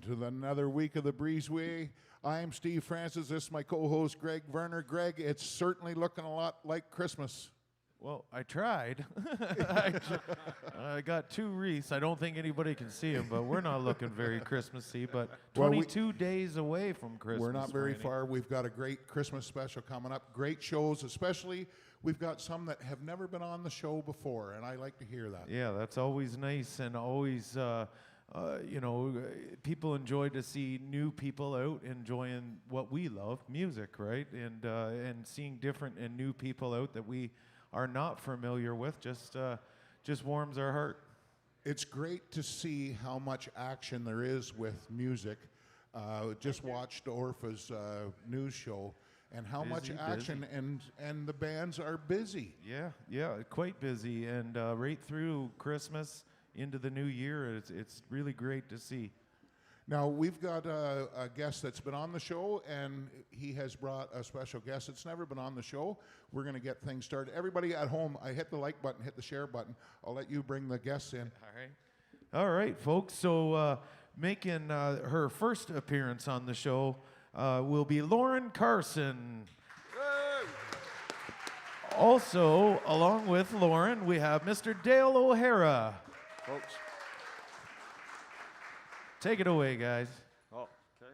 to another week of the Breezeway. I'm Steve Francis. This is my co-host, Greg Werner. Greg, it's certainly looking a lot like Christmas. Well, I tried. I got 2 wreaths. I don't think anybody can see them, but we're not looking very Christmassy. But 22 days away from Christmas. We're not very far. We've got a great Christmas special coming up. Great shows, especially we've got some that have never been on the show before, and I like to hear that. Yeah, that's always nice, and always, people enjoy to see new people out enjoying what we love, music, right? And seeing different and new people out that we are not familiar with just warms our heart. It's great to see how much action there is with music. Just watched Orpha's news show, and how much action, and the bands are busy. Yeah, quite busy, and right through Christmas into the new year, it's really great to see. Now, we've got a guest that's been on the show, and he has brought a special guest that's never been on the show. We're going to get things started. Everybody at home, I hit the like button, hit the share button. I'll let you bring the guests in. All right, folks. So making her first appearance on the show will be Lauren Carson. Also, along with Lauren, we have Mr. Dale O'Hara. Folks. Take it away, guys. Oh, okay.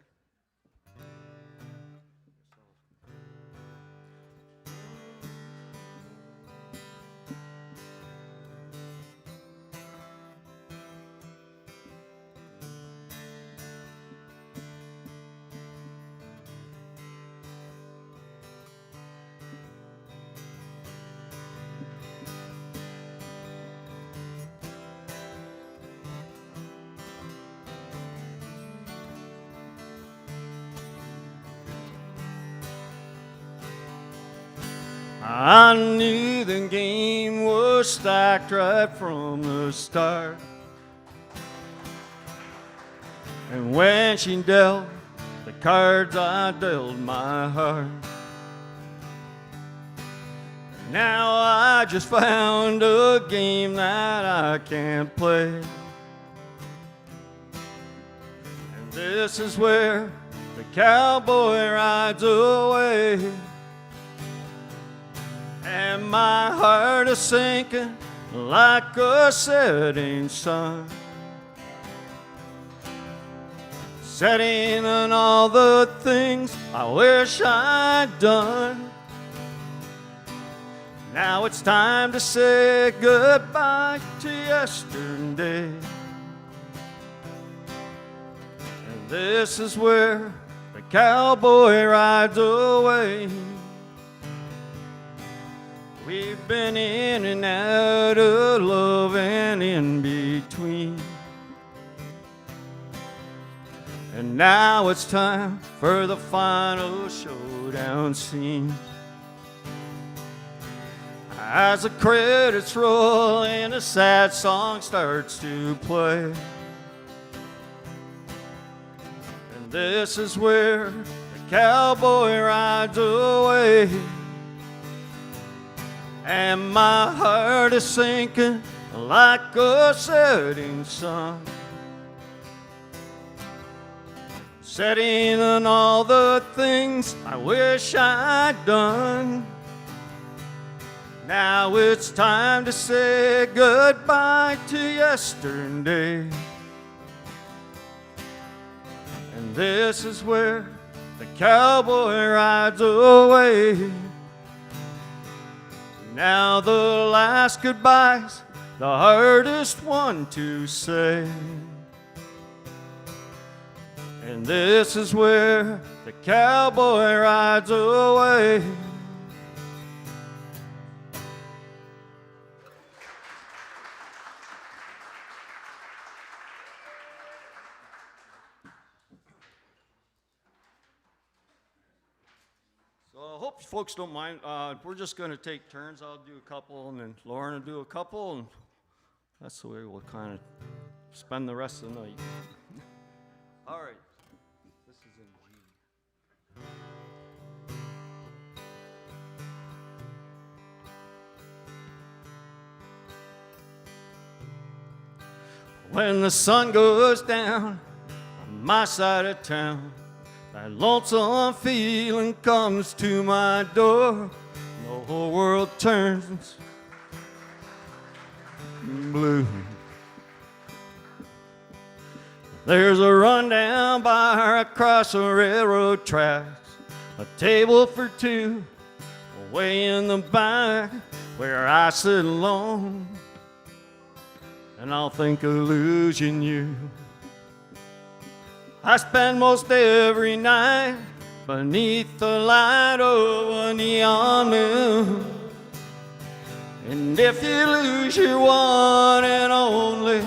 I knew the game was stacked right from the start. And when she dealt the cards, I dealt my heart. Now I just found a game that I can't play. And this is where the cowboy rides away. And my heart is sinking like a setting sun, setting on all the things I wish I'd done. Now it's time to say goodbye to yesterday. And this is where the cowboy rides away. We've been in and out of love and in between. And now it's time for the final showdown scene. As the credits roll and a sad song starts to play. And this is where the cowboy rides away. And my heart is sinking like a setting sun, setting on all the things I wish I'd done. Now it's time to say goodbye to yesterday. And this is where the cowboy rides away. Now the last goodbye's the hardest one to say. And this is where the cowboy rides away. I hope folks don't mind. We're just going to take turns. I'll do a couple, and then Lauren will do a couple, and that's the way we'll kind of spend the rest of the night. All right. This is in G. When the sun goes down, my side of town, that lonesome feeling comes to my door. The whole world turns blue. There's a rundown bar across the railroad tracks, a table for two way in the back where I sit alone, and I'll think of losing you. I spend most every night beneath the light of a neon moon, and if you lose your one and only,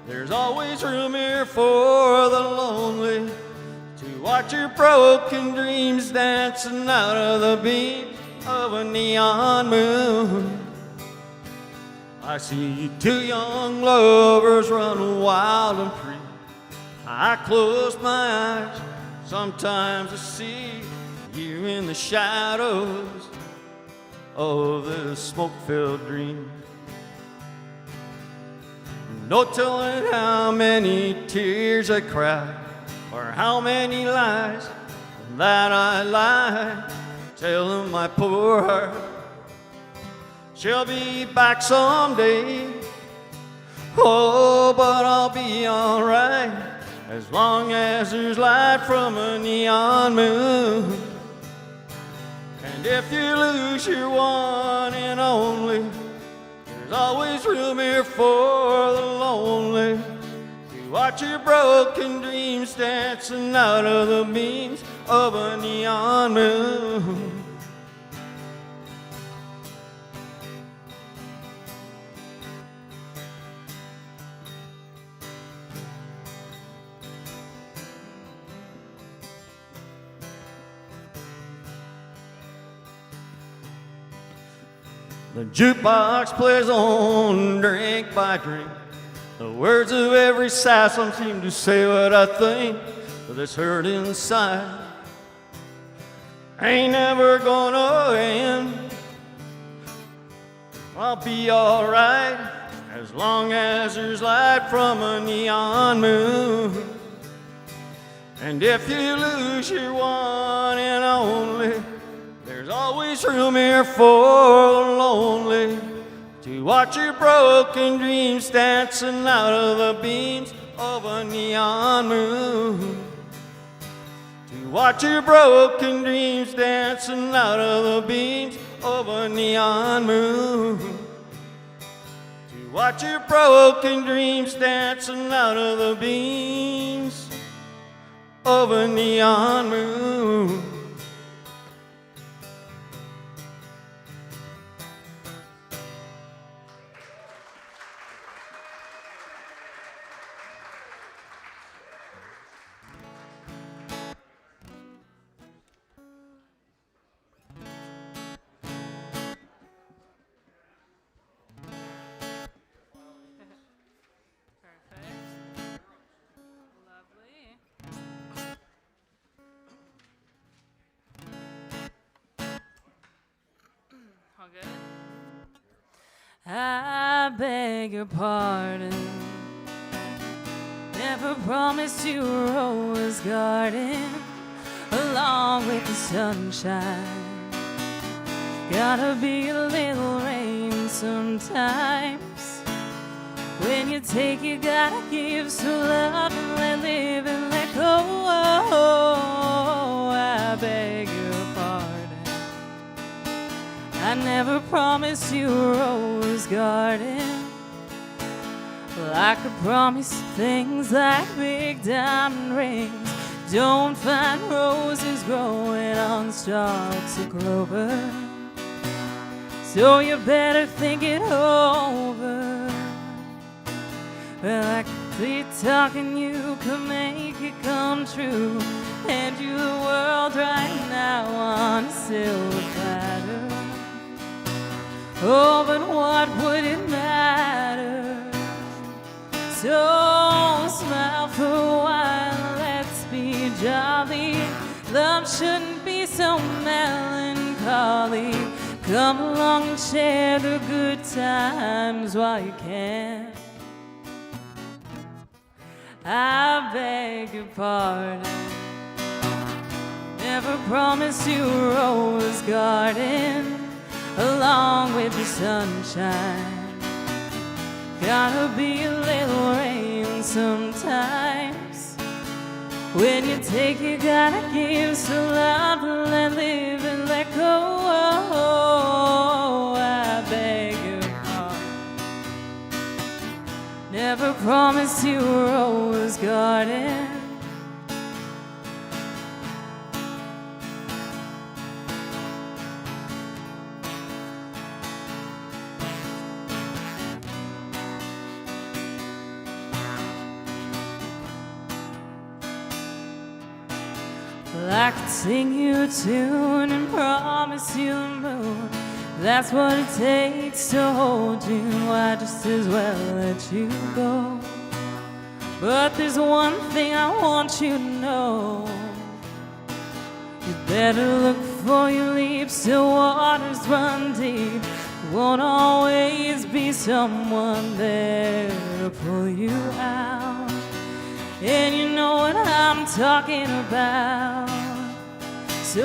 there's always room here for the lonely to watch your broken dreams dancing out of the beams of a neon moon. I see two young lovers run wild and free. I close my eyes, sometimes I see you in the shadows of this smoke-filled dream. No telling how many tears I cried, or how many lies that I lied, telling my poor heart she'll be back someday. Oh, but I'll be alright as long as there's light from a neon moon. And if you lose your one and only, there's always room here for the lonely to watch your broken dreams dancing out of the beams of a neon moon. The jukebox plays on drink by drink. The words of every sigh some seem to say what I think, but this hurt inside ain't never gonna end. I'll be alright as long as there's light from a neon moon. And if you lose your one and only, there's always room here for the lonely to watch your broken dreams dancing out of the beams of a neon moon. To watch your broken dreams dancing out of the beams of a neon moon. To watch your broken dreams dancing out of the beams of a neon moon. I beg your pardon. Never promised you a rose garden along with the sunshine. Gotta be a little rain sometimes. When you take, you gotta give. So love and let live and let go. I beg your pardon. I never promised you a rose garden. Well, I could promise things like big diamond rings. Don't find roses growing on stalks of clover. So you better think it over. Well, I could be talking, you could make it come true. Hand you the world right now on a silver platter. Oh, but what would it matter? So smile for a while, let's be jolly. Love shouldn't be so melancholy. Come along and share the good times while you can. I beg your pardon. Never promised you a rose garden along with the sunshine. Gotta be a little rain sometimes. When you take, you gotta give. So love and let live and let go. I beg your pardon. Never promised you a rose garden. I could sing you a tune and promise you the moon. That's what it takes to hold you. I just as well let you go. But there's one thing I want you to know. You better look before you leap. Still waters run deep. Won't always be someone there to pull you out. And you know what I'm talking about. So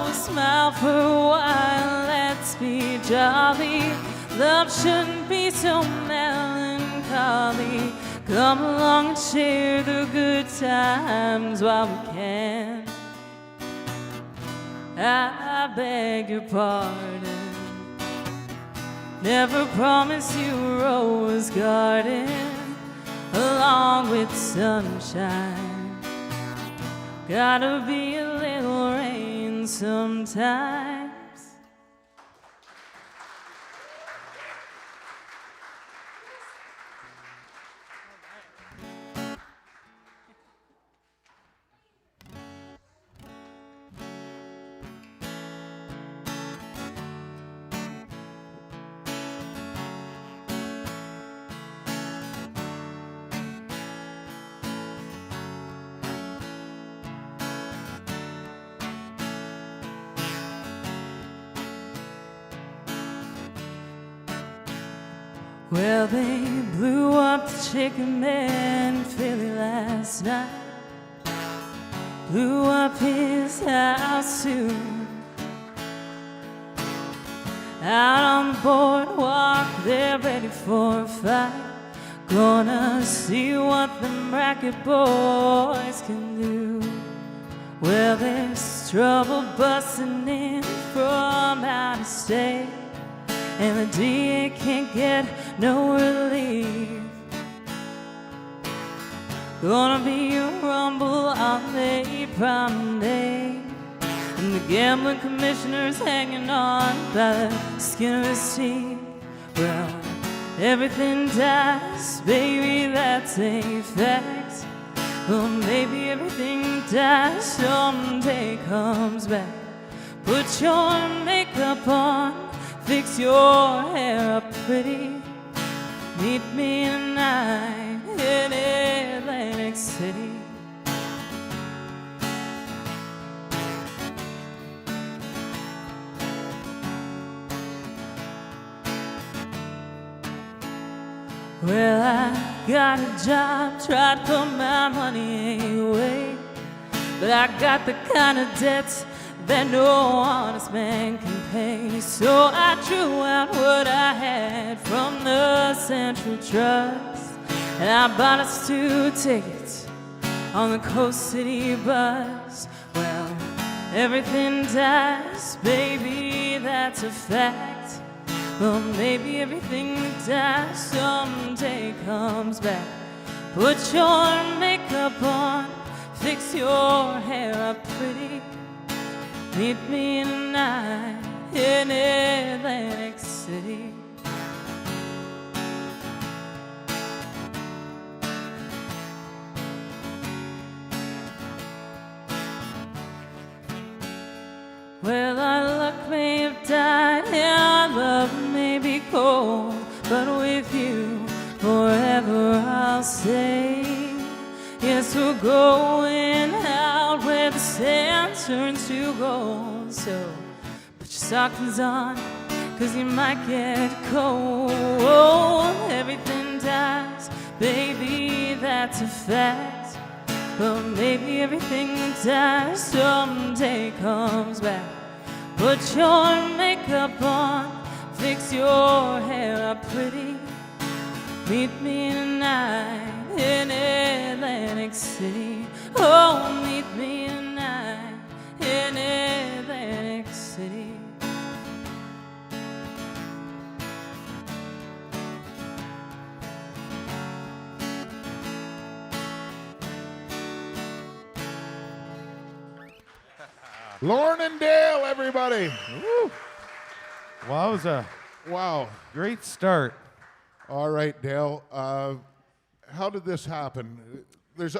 we'll smile for a while, let's be jolly. Love shouldn't be so melancholy. Come along and share the good times while we can. I beg your pardon. Never promised you a rose garden along with sunshine. Gotta be a little rain sometimes. Well, they blew up the chicken man in Philly last night. Blew up his house soon. Out on the boardwalk, they're ready for a fight. Gonna see what them racket boys can do. Well, there's trouble busting in from out of state, and the DA can't get no relief. Gonna be a rumble on the prom day, and the gambling commissioner's hanging on by the skin of his teeth. Well, everything dies, baby, that's a fact. Well, maybe everything dies someday comes back. Put your makeup on, fix your hair up pretty. Meet me tonight in Atlantic City. Well, I got a job, tried to put my money away, but I got the kind of debts that no honest man can pay. So I drew out what I had from the Central Trust, and I bought us 2 tickets on the Coast City bus. Well, everything dies, baby, that's a fact. Well, maybe everything that dies someday comes back. Put your makeup on, fix your hair up pretty. Meet me tonight in Atlantic City. Well, our luck may have died and our love may be cold, but with you forever I'll stay. Yes, we're going out where the sand turns to gold. So put your stockings on, 'cause you might get cold. Everything dies, Baby, that's a fact. But maybe everything that dies someday comes back. Put your makeup on, fix your hair up pretty. Meet me tonight in Atlantic City. Oh, meet me tonight in Atlantic City. Lauren and Dale, everybody. Woo. Wowza. Wow. Great start. All right, Dale. How did this happen?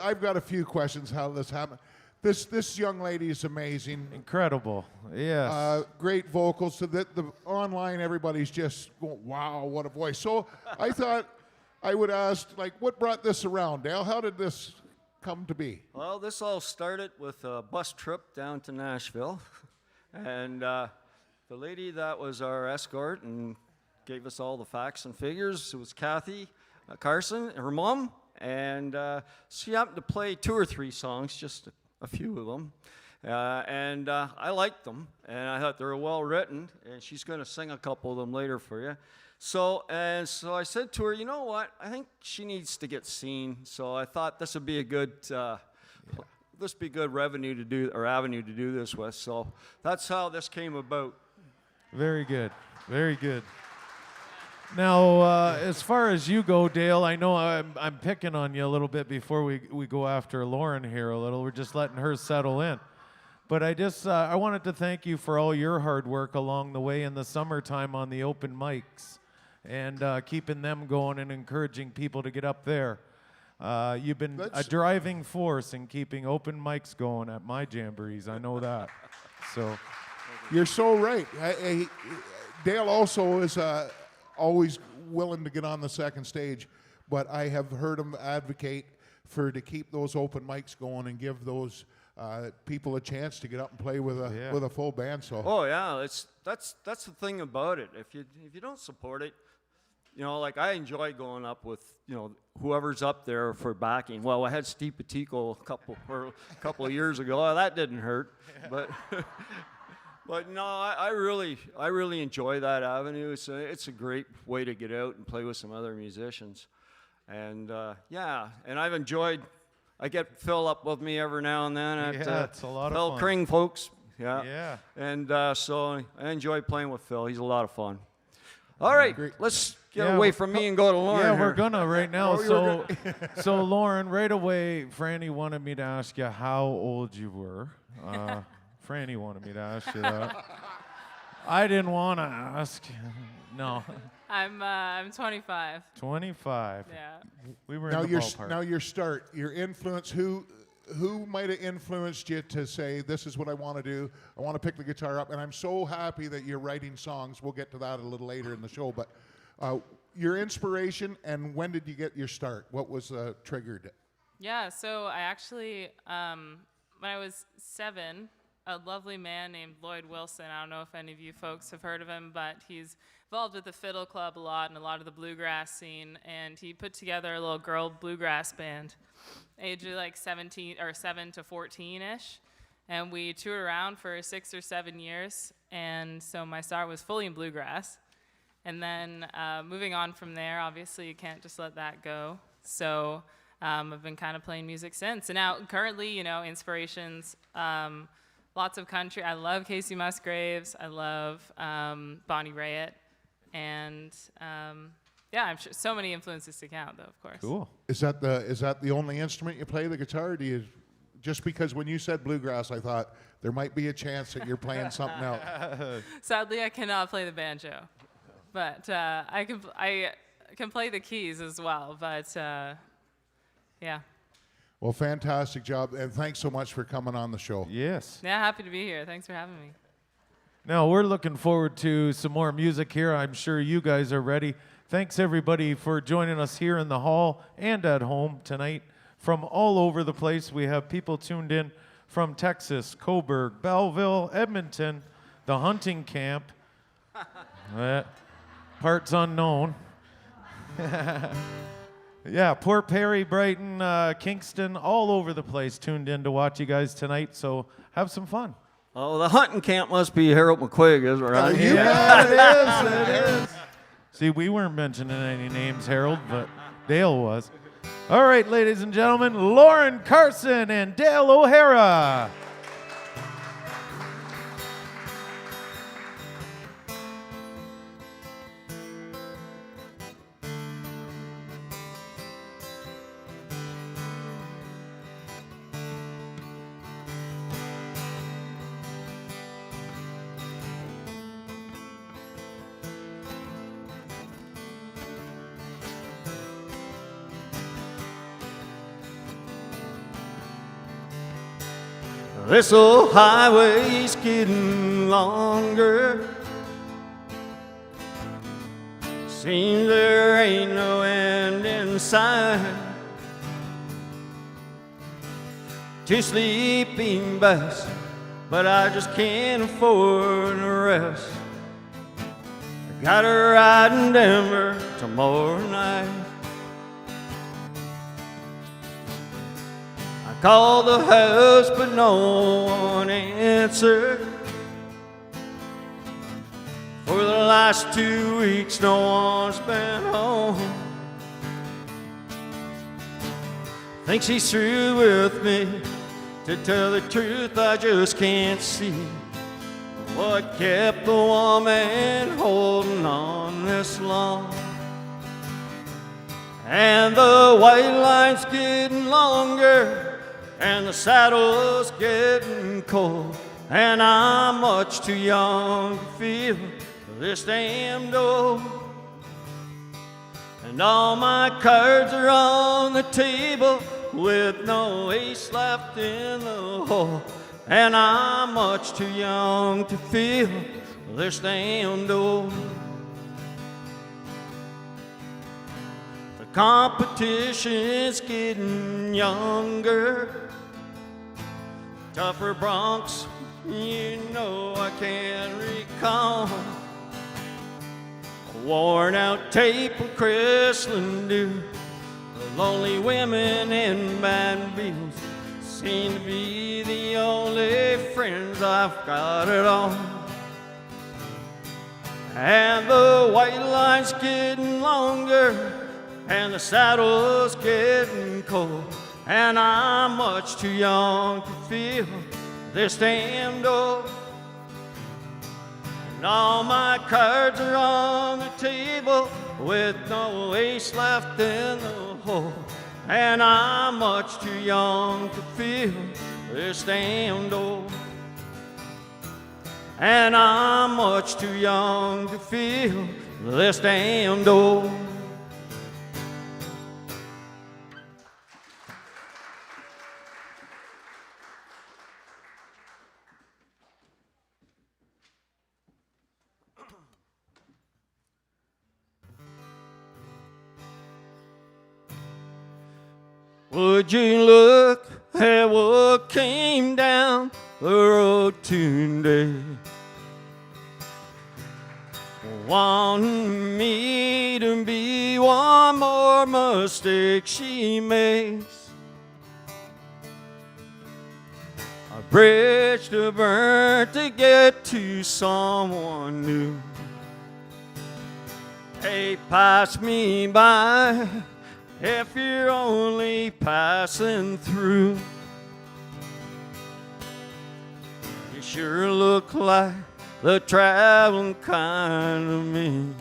I've got a few questions. How did this happen? This young lady is amazing. Incredible. Yes. Great vocals. So that the online, everybody's just going, wow, what a voice. So I thought I would ask, like, what brought this around, Dale? How did this come to be? Well, this all started with a bus trip down to Nashville. And the lady that was our escort and gave us all the facts and figures, it was Kathy Carson, her mom. And she happened to play 2 or 3 songs, just a few of them. And I liked them, and I thought they were well written, and she's going to sing a couple of them later for you. So I said to her, you know what? I think she needs to get seen. So I thought this would be a good, avenue to do this with. So that's how this came about. Very good. Very good. Now, as far as you go, Dale, I know I'm picking on you a little bit before we go after Lauren here a little. We're just letting her settle in. But I wanted to thank you for all your hard work along the way in the summertime on the open mics and keeping them going and encouraging people to get up there. You've been a driving force in keeping open mics going at my jamborees. I know that. So You're so right. Dale also is always willing to get on the second stage, but I have heard him advocate to keep those open mics going and give those people a chance to get up and play with a full band. So that's the thing about it. If you don't support it, like I enjoy going up with whoever's up there for backing. Well, I had Steve Petico a couple of years ago. Oh, that didn't hurt, but. But no, I really enjoy that avenue. It's a great way to get out and play with some other musicians, and and I've enjoyed. I get Phil up with me every now and then at it's a lot Phil of fun. Kring, folks. Yeah. And so I enjoy playing with Phil. He's a lot of fun. All right, let's get away from me and go to Lauren. Yeah, here. we're gonna right now. Oh, So Lauren, right away, Franny wanted me to ask you how old you were. Franny wanted me to ask you that. I didn't want to ask. No. I'm 25. 25. Yeah. We were now in the ballpark. now your influence. Who might have influenced you to say this is what I want to do? I want to pick the guitar up, and I'm so happy that you're writing songs. We'll get to that a little later in the show, but your inspiration and when did you get your start? What was triggered? Yeah, so I actually, when I was 7, a lovely man named Lloyd Wilson, I don't know if any of you folks have heard of him, but he's involved with the Fiddle Club a lot and a lot of the bluegrass scene, and he put together a little girl bluegrass band, age of like 7 to 14-ish, and we toured around for 6 or 7 years, and so my start was fully in bluegrass, and then moving on from there, obviously you can't just let that go, so I've been kind of playing music since, and now currently, inspirations, lots of country. I love Casey Musgraves. I love Bonnie Raitt. And I'm sure so many influences to count, though, of course. Cool. Is that the only instrument you play, the guitar? Or do you just because when you said bluegrass, I thought there might be a chance that you're playing something else. Sadly, I cannot play the banjo, but I can play the keys as well. But yeah. Well, fantastic job, and thanks so much for coming on the show. Yes. Yeah, happy to be here. Thanks for having me. Now, we're looking forward to some more music here. I'm sure you guys are ready. Thanks, everybody, for joining us here in the hall and at home tonight. From all over the place, we have people tuned in from Texas, Coburg, Belleville, Edmonton, the hunting camp, parts unknown, Yeah, Port Perry, Brighton, Kingston, all over the place tuned in to watch you guys tonight. So have some fun. Oh, the hunting camp must be Harold McQuigg, is it right? Yeah, it is. See, we weren't mentioning any names, Harold, but Dale was. All right, ladies and gentlemen, Lauren Carson and Dale O'Hara. This old highway's getting longer. Seems there ain't no end in sight. Two sleeping bags, but I just can't afford to rest. I gotta ride in Denver tomorrow night. Called the house, but no one answered. For the last 2 weeks, no one's been home. Thinks he's through with me. To tell the truth, I just can't see what kept the woman holding on this long. And the white line's getting longer, and the saddle's getting cold, and I'm much too young to feel this damn door. And all my cards are on the table with no ace left in the hole, and I'm much too young to feel this damn door. The competition's getting younger. Tougher broncs, you know I can't recall. A worn out tape of Crystal Dew. The lonely women in Banville seem to be the only friends I've got at all. And the white line's getting longer, and the saddle's getting cold, and I'm much too young to feel this damn door. And all my cards are on the table with no ace left in the hole, and I'm much too young to feel this damn door. And I'm much too young to feel this damn door. Would you look at what came down the road today? Wanting me to be one more mistake she makes. A bridge to burn to get to someone new. Hey, pass me by if you're only passing through. You sure look like the traveling kind of me.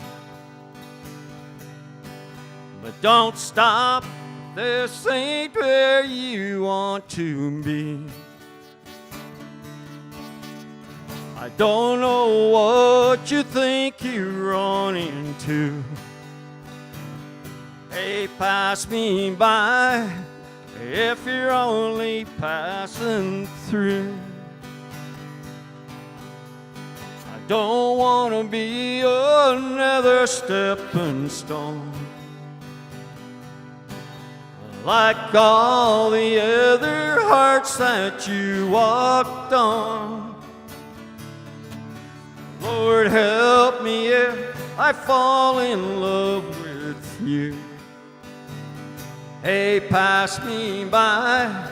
But don't stop, this ain't where you want to be. I don't know what you think you're running to. Hey, pass me by if you're only passing through. I don't want to be another stepping stone like all the other hearts that you walked on. Lord, help me if I fall in love with you. Hey, pass me by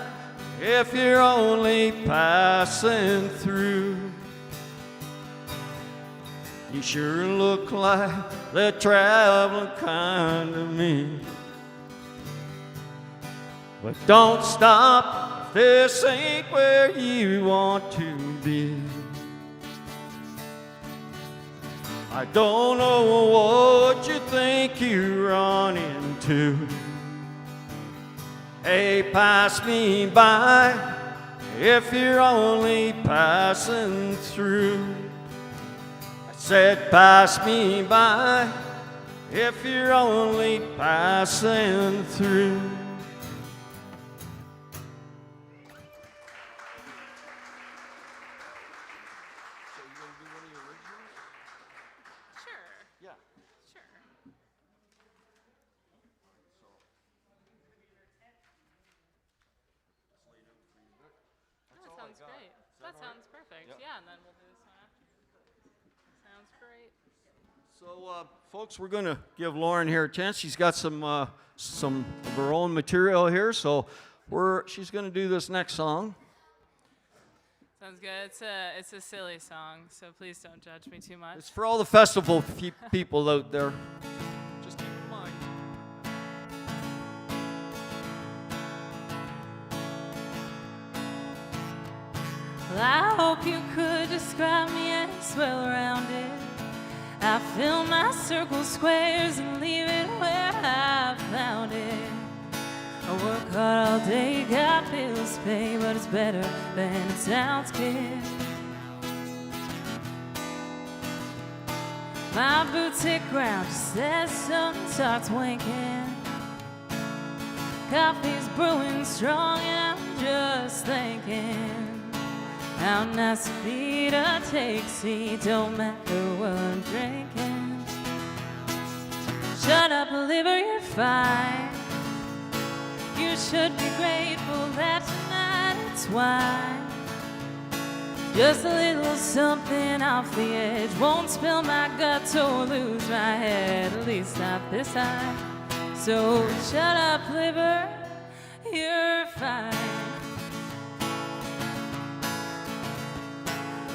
if you're only passing through. You sure look like the traveling kind of me. But don't stop if this ain't where you want to be. I don't know what you think you run into. Hey, pass me by if you're only passing through. I said, pass me by if you're only passing through. Sounds great. That sounds perfect. Yeah, and then we'll do this one after. Sounds great. So, folks, we're going to give Lauren here a chance. She's got some of her own material here, so she's going to do this next song. Sounds good. It's a silly song, so please don't judge me too much. It's for all the festival people out there. Just keep in mind. Well, I hope you could describe me as well-rounded. I fill my circle squares and leave it where I found it. I work hard all day, got bills to pay, but it's better than it sounds, kid. My boots hit ground just as the sun starts winking. Coffee's brewing strong and I'm just thinking how nice it'd be to take a seat, don't matter what I'm drinking. Shut up, liver, you're fine. You should be grateful that tonight it's wine. Just a little something off the edge won't spill my guts or lose my head, at least not this time. So shut up, liver, you're fine.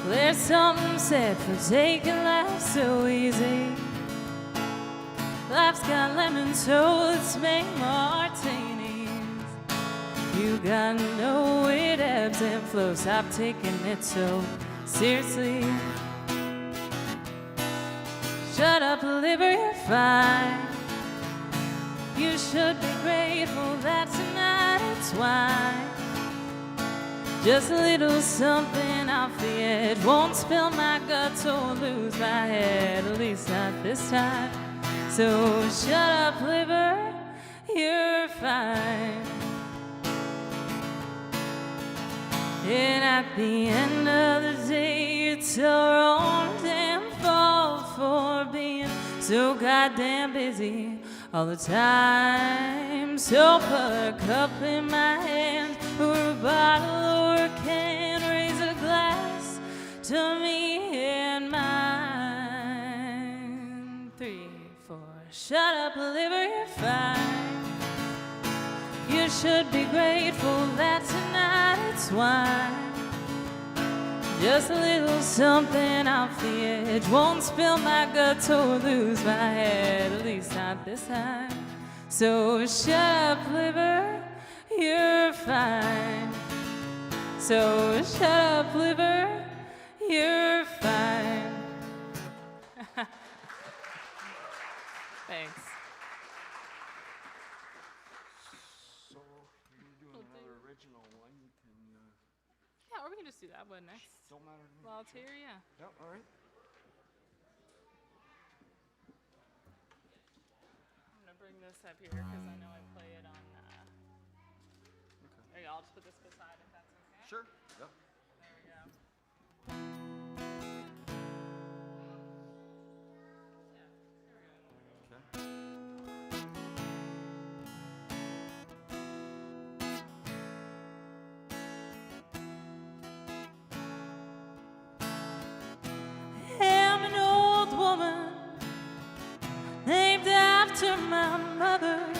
There's something said for taking life so easy. Life's got lemons, so let's make martinis. You gotta know it ebbs and flows. Stop taking it so seriously. Shut up, liver, you're fine. You should be grateful that tonight it's wine. Just a little something off the edge won't spill my guts or lose my head, at least not this time. So shut up, liver, you're fine. And at the end of the day, it's our own damn fault for being so goddamn busy all the time. So put a cup in my hand, or a bottle or a can, raise a glass to me and mine. 3, 4, shut up, liver, you're fine. You should be grateful that tonight it's wine. Just a little something off the edge won't spill my guts or lose my head, at least not this time. So shut up, liver, you're fine. So shut up, liver, you're fine. Thanks. So, you're doing another original one. You can, Yeah, or we can just do that one next. don't matter to me. While it's here, yeah. Yep, all right. I'm gonna bring this up here because I know I play it on. There you go. I'll just put this beside if that's okay. Sure. Yep. There we go. I'm an old woman named after my mother.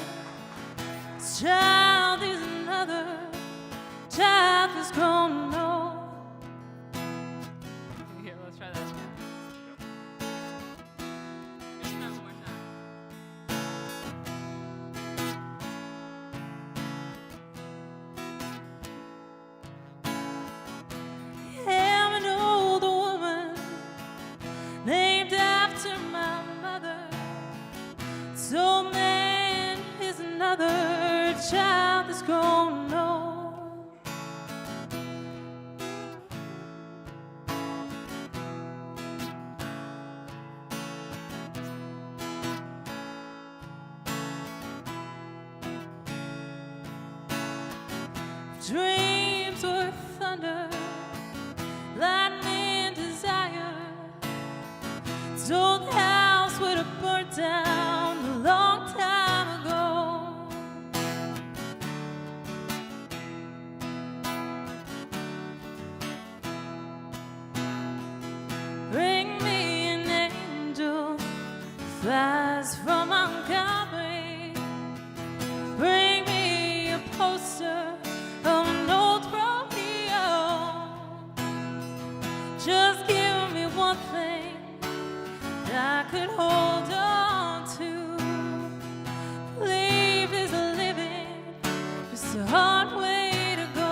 child is another child that's grown old. Here, let's try that again. Just one more time. I'm an old woman named after my mother. So man is another child that's grown old. Dreams were thunder, lightning, desire. This old house would have burnt down a long time ago. Bring me an angel who flies from Mount Calvary. Bring me a poster of an old rodeo. Just give me one thing that I could hold on to. Believe is a living, just a hard way to go.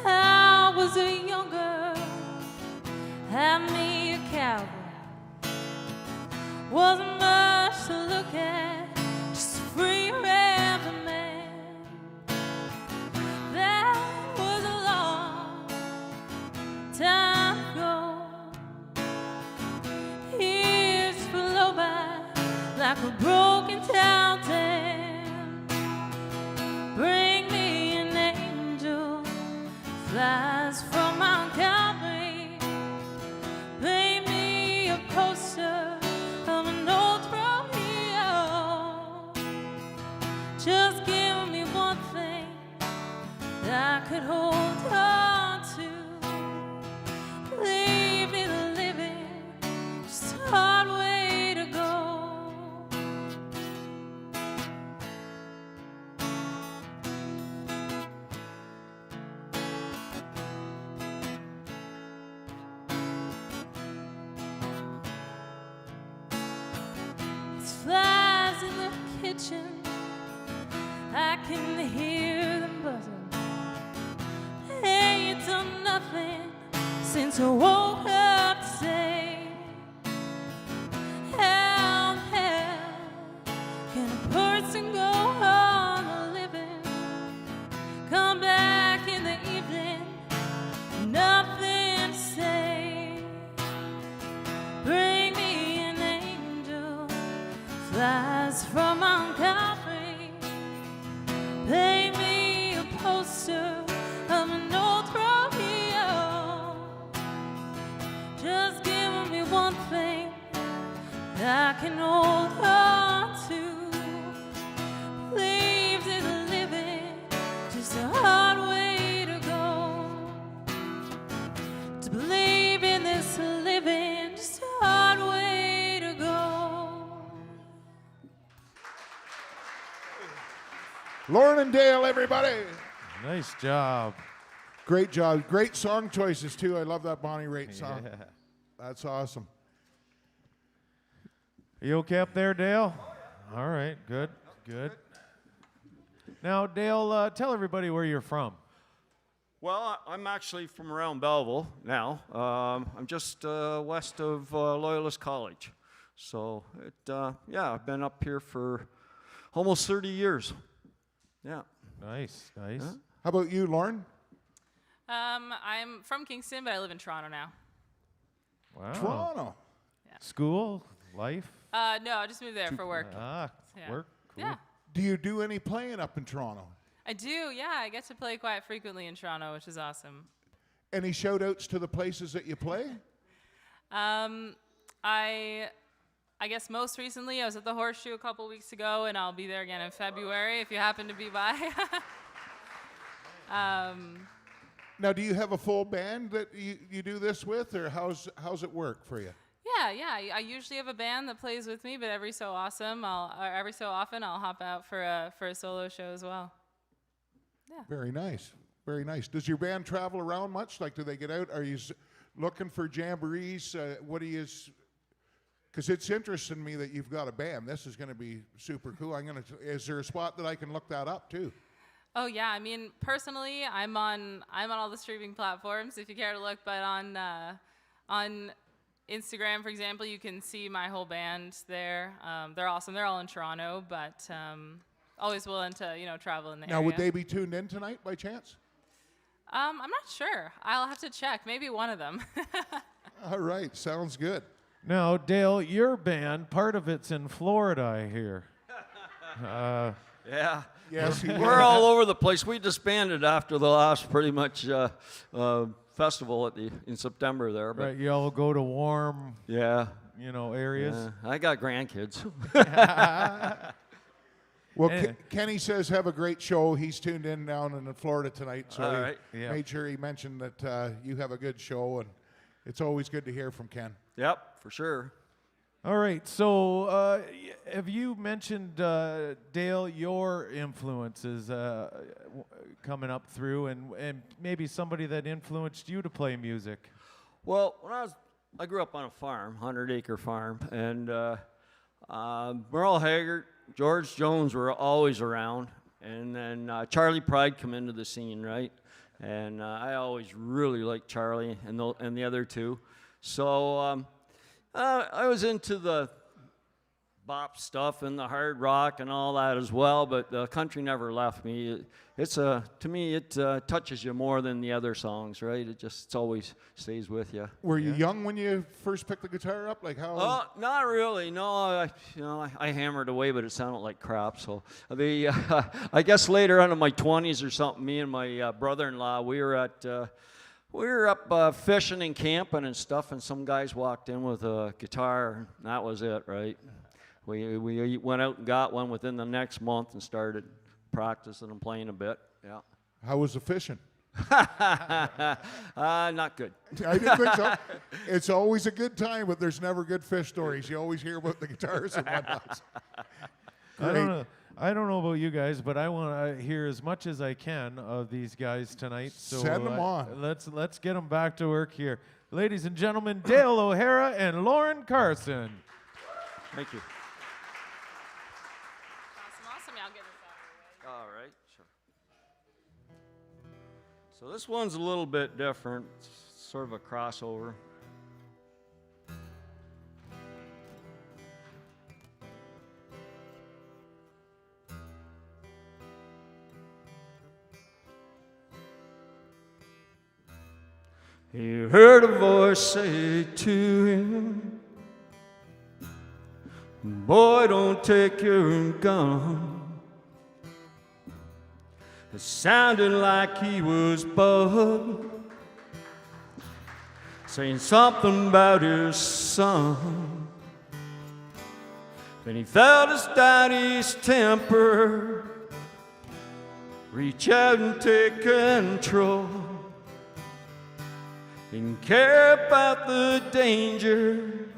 I was a young girl, had me a cowboy. Wasn't much to look at, just a free rambling man. That was a long time ago. Years flew by like a broken down dam. Bring me an angel, flies from Mount Calvary. Paint me a poster of an old rodeo. Just give me one thing that I could hold on to. Believe in the living, just a hard way to go. It's flies in the kitchen, I can hear them buzzing. Ain't done nothing since I woke up to say, how the hell can a person go on living? Come back in the evening, nothing to say. Bring me an angel, flies from Mount Calvary. Paint me a poster of an old rodeo. Just give me one thing that I can hold on to. Believe in the living, just a hard way to go. To believe in this living, just a hard way to go. Lauren and Dale, everybody. Nice job. Great job. Great song choices, too. I love that Bonnie Raitt song. Yeah. That's awesome. Are you okay up there, Dale? All right, good, good. Now, Dale, tell everybody where you're from. Well, I'm actually from around Belleville now. I'm just west of Loyalist College. So, yeah, I've been up here for almost 30 years. Yeah. Nice, nice. Huh? How about you, Lauren? I'm from Kingston, but I live in Toronto now. Wow. Toronto. School, life. No, I just moved there for work. Yeah. Work. Cool. Yeah, Do you do any playing up in Toronto? I do. Yeah, I get to play quite frequently in Toronto, which is awesome. Any shout outs to the places that you play? I I guess most recently, I was at the Horseshoe a couple weeks ago, and I'll be there again in February if you happen to be by. Now, do you have a full band that you do this with, or how's it work for you? Yeah. I usually have a band that plays with me, but every so often I'll hop out for a solo show as well. Yeah. Very nice. Very nice. Does your band travel around much? Like, do they get out? Are you looking for jamborees? What do you? Because it's interesting to me that you've got a band. This is going to be super cool. Is there a spot that I can look that up too? Oh yeah, I mean personally, I'm on all the streaming platforms if you care to look, but on Instagram, for example, you can see my whole band there. They're awesome. They're all in Toronto, but always willing to travel in the area. Now, would they be tuned in tonight by chance? I'm not sure. I'll have to check. Maybe one of them. All right, sounds good. Now, Dale, your band, part of it's in Florida, I hear. Yeah. Yes, We're all over the place. We disbanded after the last pretty much festival in September there. But Right, you all go to warm, yeah. areas. Yeah. I got grandkids. Well, Eh. Kenny says have a great show. He's tuned in down in Florida tonight, so All he right. Yeah. made sure he mentioned that you have a good show, and it's always good to hear from Ken. Yep, for sure. All right, so have you mentioned, Dale, your influences coming up through, and maybe somebody that influenced you to play music? Well, I grew up on a farm, 100-acre farm, and Merle Haggard, George Jones were always around, and then Charlie Pride come into the scene, right? And I always really liked Charlie and the other two. So I was into the bop stuff and the hard rock and all that as well, but the country never left me. To me, it touches you more than the other songs, right? It always stays with you. Were you young when you first picked the guitar up? Like how? Oh, not really. No, I hammered away, but it sounded like crap. So I guess later on in my 20s or something, me and my brother-in-law, we were up fishing and camping and stuff, and some guys walked in with a guitar. And that was it, right? We went out and got one within the next month and started practicing and playing a bit. Yeah. How was the fishing? Not good. I didn't think so. It's always a good time, but there's never good fish stories. You always hear about the guitars and whatnot. I don't know about you guys, but I want to hear as much as I can of these guys tonight. So Send them on. Let's get them back to work here. Ladies and gentlemen, Dale O'Hara and Lauren Carson. Thank you. Awesome. I'll get this out of All right, sure. So this one's a little bit different. It's sort of a crossover. He heard a voice say to him, "Boy, don't take your gun." It sounded like he was bugged, saying something about his son. Then he felt his daddy's temper reach out and take control. Didn't care about the danger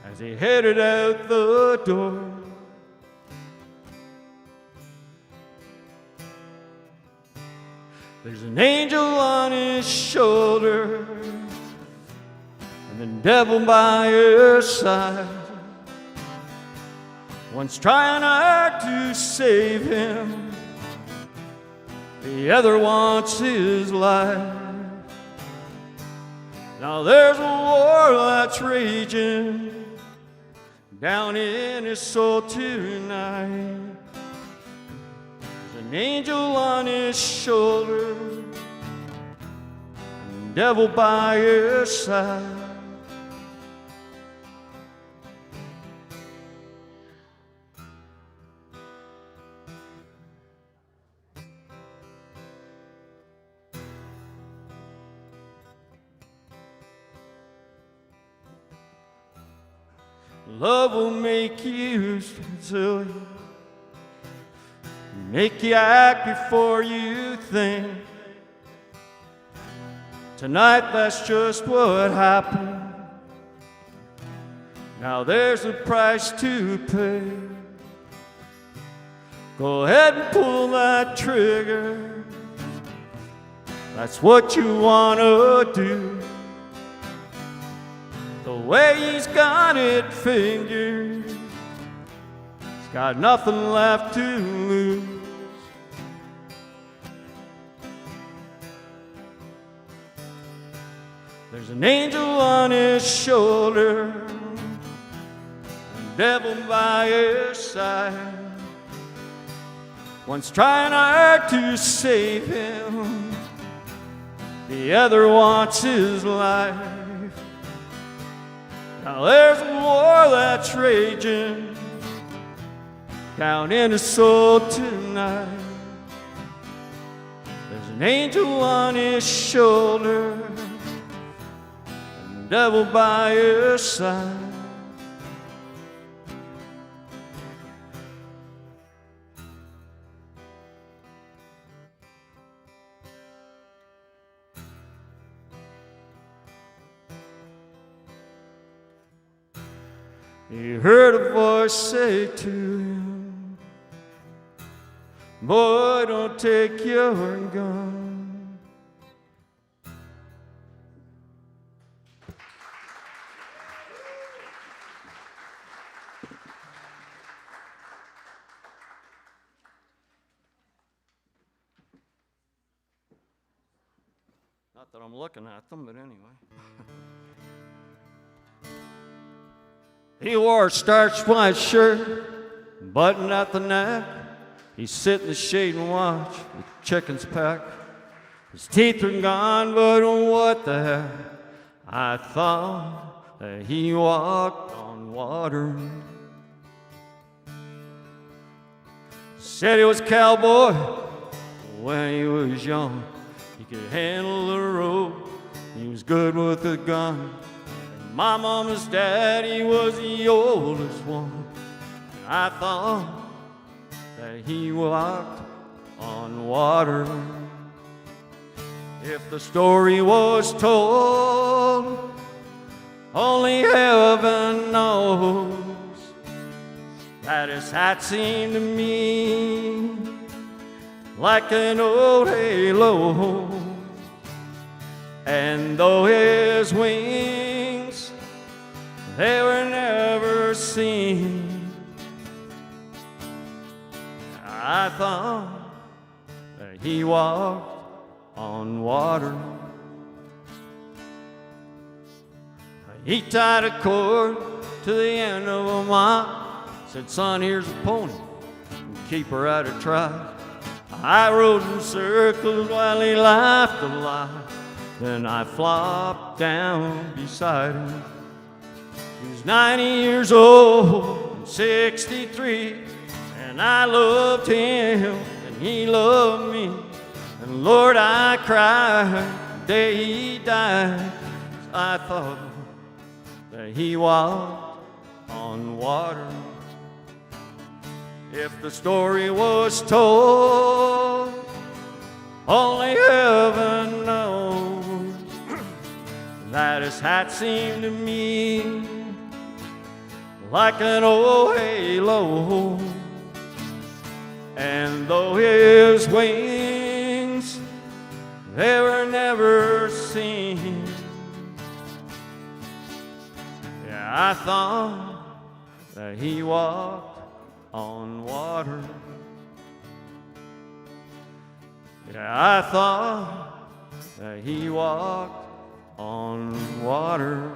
as he headed out the door. There's an angel on his shoulder and the devil by his side. One's trying hard to save him, the other wants his life. Now there's a war that's raging down in his soul tonight. There's an angel on his shoulder and the devil by his side. Love will make you silly, make you act before you think. Tonight, that's just what happened. Now there's a price to pay. Go ahead and pull that trigger. That's what you want to do. The way he's got it figured, he's got nothing left to lose. There's an angel on his shoulder, a devil by his side. One's trying hard to save him, the other wants his life. Now there's a war that's raging down in his soul tonight. There's an angel on his shoulder, and the devil by his side. He heard a voice say to him, boy, don't take your gun. Not that I'm looking at them, but anyway. He wore a starched white shirt, buttoned at the neck. He'd sit in the shade and watch the chickens peck. His teeth are gone, but what the heck? I thought that he walked on water. Said he was a cowboy when he was young. He could handle the road, he was good with a gun. My mama's daddy was the oldest one. I thought that he walked on water. If the story was told, only heaven knows that his hat seemed to me like an old halo. And though his wings, they were never seen, I thought that he walked on water. He tied a cord to the end of a mile, said, son, here's a pony, keep her out of trot. I rode in circles while he laughed a lot. Then I flopped down beside him. He was 90 years old and 63, and I loved him and he loved me. And Lord, I cried the day he died. I thought that he walked on water. If the story was told, only heaven knows that his hat seemed to me like an old halo. And though his wings, they were never seen, yeah, I thought that he walked on water. Yeah, I thought that he walked on water.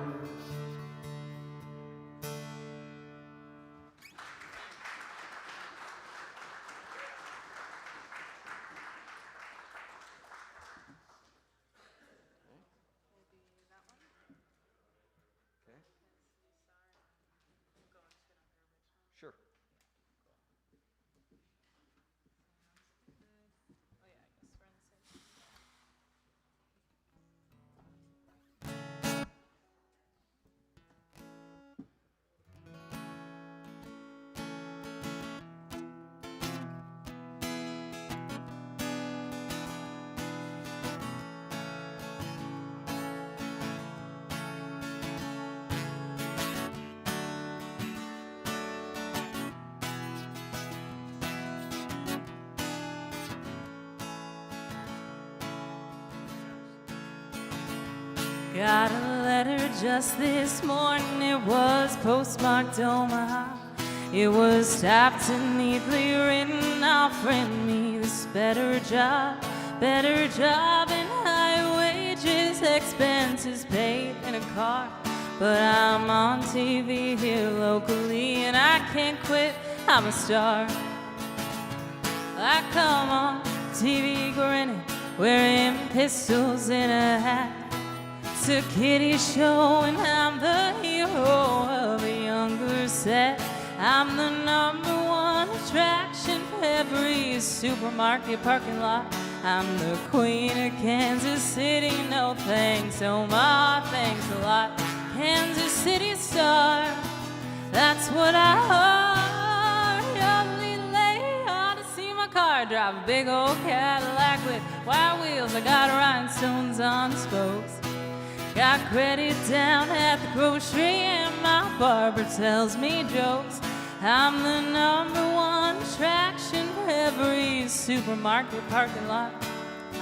Sure. Got a letter just this morning, it was postmarked Omaha. It was typed and neatly written, offering me this better job and high wages, expenses paid in a car. But I'm on TV here locally and I can't quit, I'm a star. I come on TV grinning, wearing pistols in a hat. It's a kiddie show and I'm the hero of a younger set. I'm the #1 attraction for every supermarket parking lot. I'm the queen of Kansas City, no thanks, oh my thanks a lot. Kansas City star, that's what I are. Yodelay, ought to see my car drive a big old Cadillac with wide wheels. I got rhinestones on spokes. Got credit down at the grocery and my barber tells me jokes. I'm the #1 attraction for every supermarket parking lot.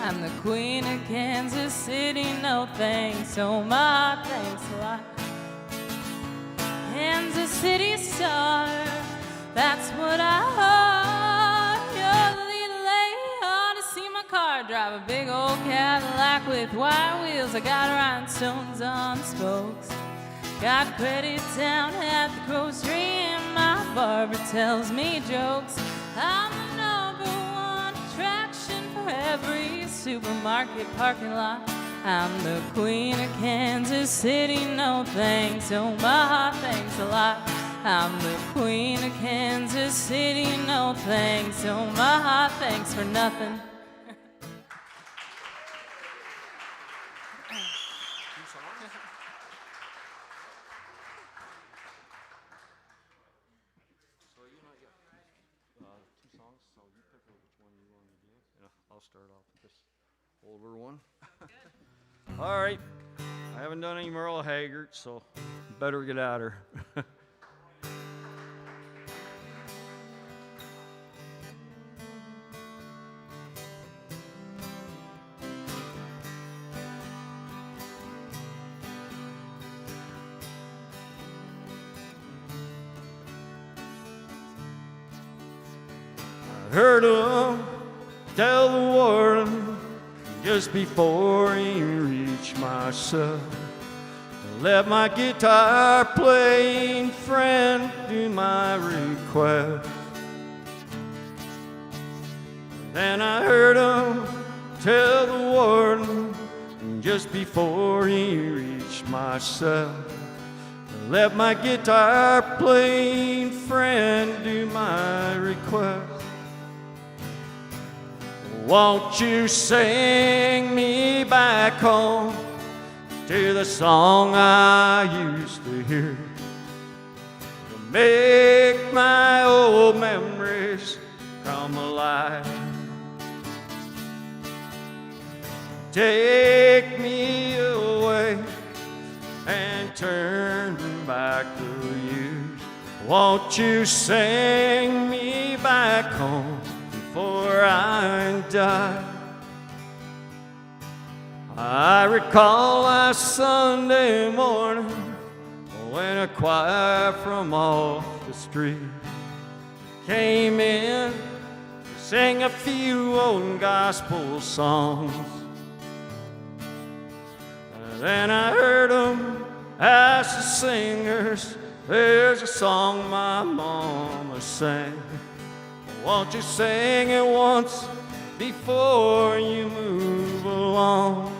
I'm the queen of Kansas City, no thanks, oh my thanks a lot. Kansas City star, that's what I are. Yodelay, ought to see my car drive a big old Cadillac with wide wheels. I got rhinestones on spokes. Got credit down at the grocery and my barber tells me jokes. I'm the #1 attraction for every supermarket parking lot. I'm the queen of Kansas City, no thanks, oh my thanks a lot. I'm the queen of Kansas City, no thanks, oh my thanks for nothing. I'll start off with this older one. All right. I haven't done any Merle Haggard, so better get at her. I heard him tell the warden just before he reached my cell, let my guitar playing friend do my request. Then I heard him tell the warden just before he reached my cell, let my guitar playing friend do my request. Won't you sing me back home to the song I used to hear, to make my old memories come alive? Take me away and turn back the years. Won't you sing me back home before I die? I recall last Sunday morning when a choir from off the street came in to sing a few old gospel songs. And then I heard them ask the singers, there's a song my mama sang. Won't you sing it once before you move along?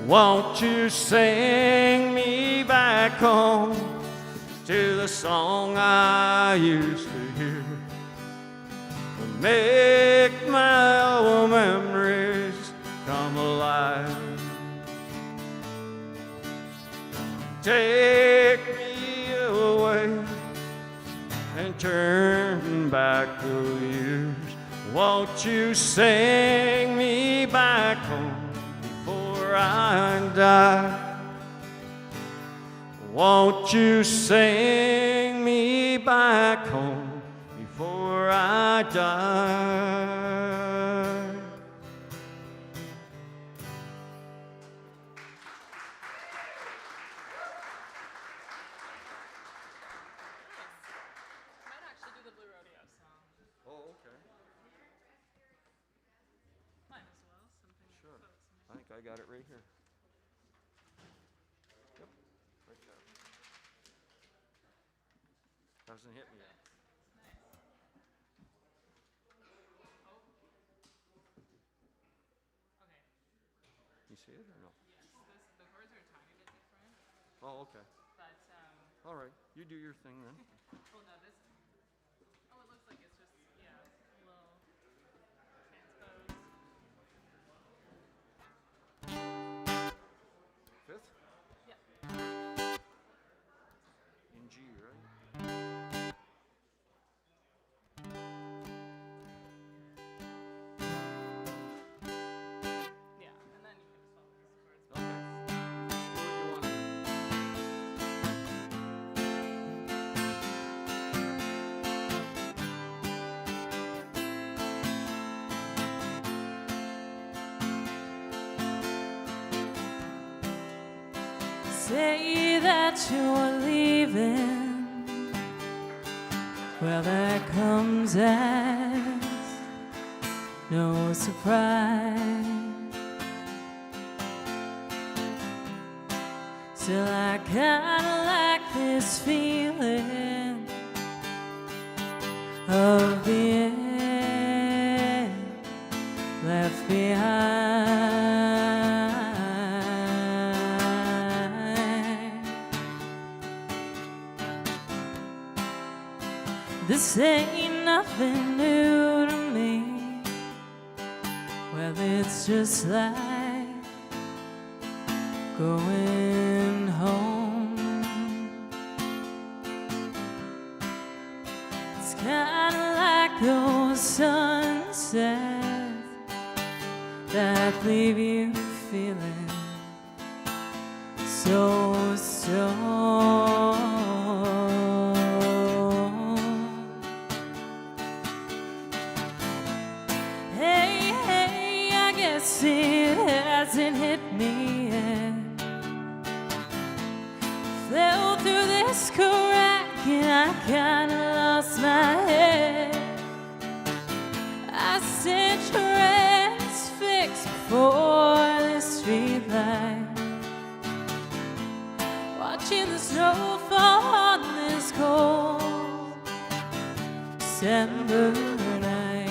Won't you sing me back home to the song I used to hear, to make my old memories come alive? Take me away and turn back the years. Won't you sing me back home before I die? Won't you sing me back home before I die? I got it right here. Yep, right there. Hasn't hit me yet. Okay. You see it or no? Yes. The chords are a tiny bit different, Oh, okay. but All right, you do your thing then. oh no, this. Oh, it looks like it's just yeah, a little transpose. Fifth? Yeah. In G, right? Yeah, and then you can just follow these chords. Okay. Do what you want to do. Say that you're leaving. Well, that comes as no surprise. Still, I kinda like this feeling of being left behind. This ain't nothing new to me. Well, it's just like going home. It's kinda like those sunsets that leave you feeling so strong. Hey, hey, I guess it hasn't hit me yet. Fell through this crack and I kinda lost my head. I sent transfixed before the street light, watching the snow fall on this cold December night.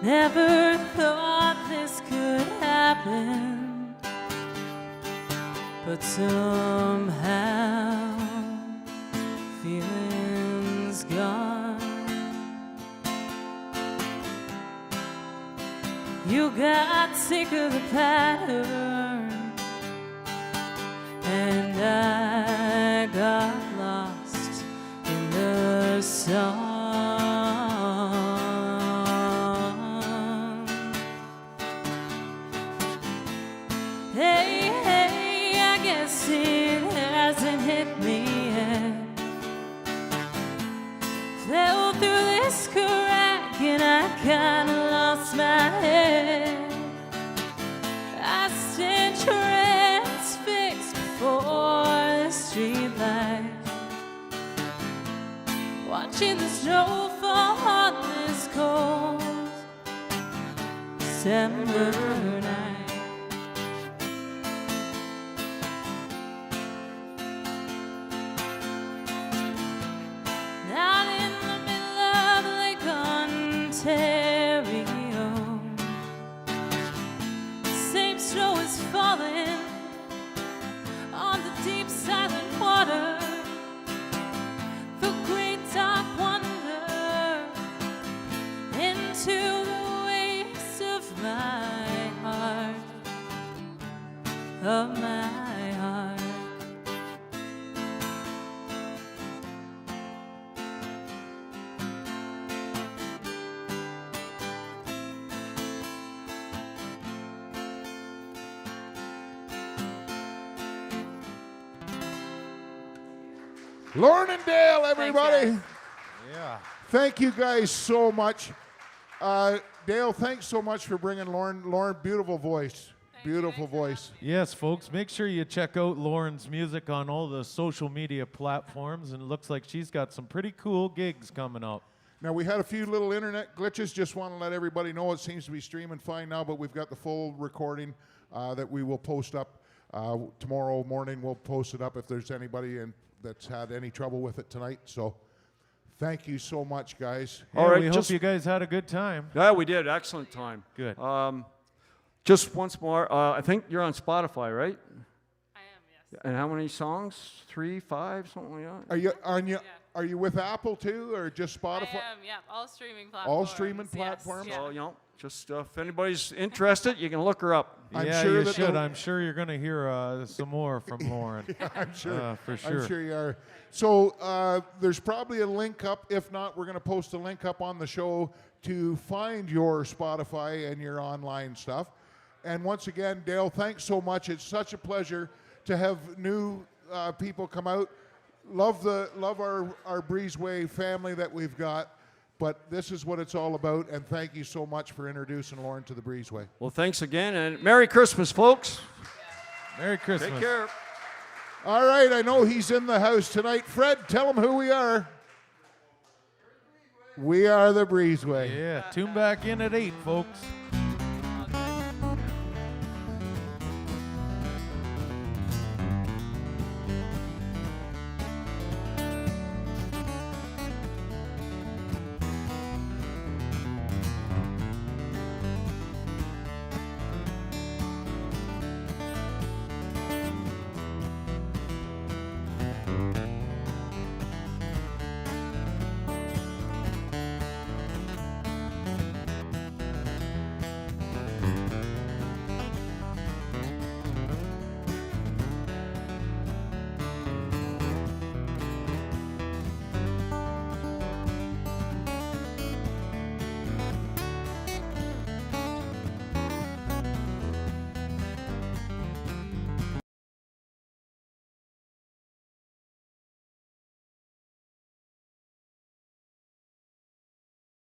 Never thought this could happen, but somehow feeling's gone. You got sick of the pattern, and I got lost in the song. Hey, hey, I guess it hasn't hit me yet. Fell through this crack and I kinda lost my head. I stand transfixed before the street light, watching the snow fall on this cold December night. Out in the middle of Lake Ontario, same snow is falling on the deep silent water. The great dark wonder into the waves of my heart, of my heart. Lauren and Dale, everybody. guys. Yeah. Thank you guys so much. Dale, thanks so much for bringing Lauren. Lauren, beautiful voice. Beautiful voice. Yes, folks, make sure you check out Lauren's music on all the social media platforms, and it looks like she's got some pretty cool gigs coming up. Now, we had a few little internet glitches. Just want to let everybody know it seems to be streaming fine now, but we've got the full recording that we will post up tomorrow morning. We'll post it up if there's anybody that's had any trouble with it tonight. So thank you so much, guys. Yeah, All right, we hope just- you guys had a good time. Yeah, we did. Excellent time. Good. Just once more, I think you're on Spotify, right? I am, yes. And how many songs? 3, 5, something like that? Are you with Apple too, or just Spotify? I am, yeah. All streaming platforms. All streaming yes, platforms? yeah. So, you know, just if anybody's interested, you can look her up. I'm yeah, sure you that should. the- I'm sure you're going to hear some more from Lauren. I'm sure. For sure. I'm sure you are. So there's probably a link up. If not, we're going to post a link up on the show to find your Spotify and your online stuff. And once again, Dale, thanks so much. It's such a pleasure to have new people come out. Love our Breezeway family that we've got. But this is what it's all about. And thank you so much for introducing Lauren to the Breezeway. Well, thanks again, and Merry Christmas, folks. Merry Christmas. Take care. All right, I know he's in the house tonight. Fred, tell him who we are. We are the Breezeway. Yeah, tune back in at 8, folks.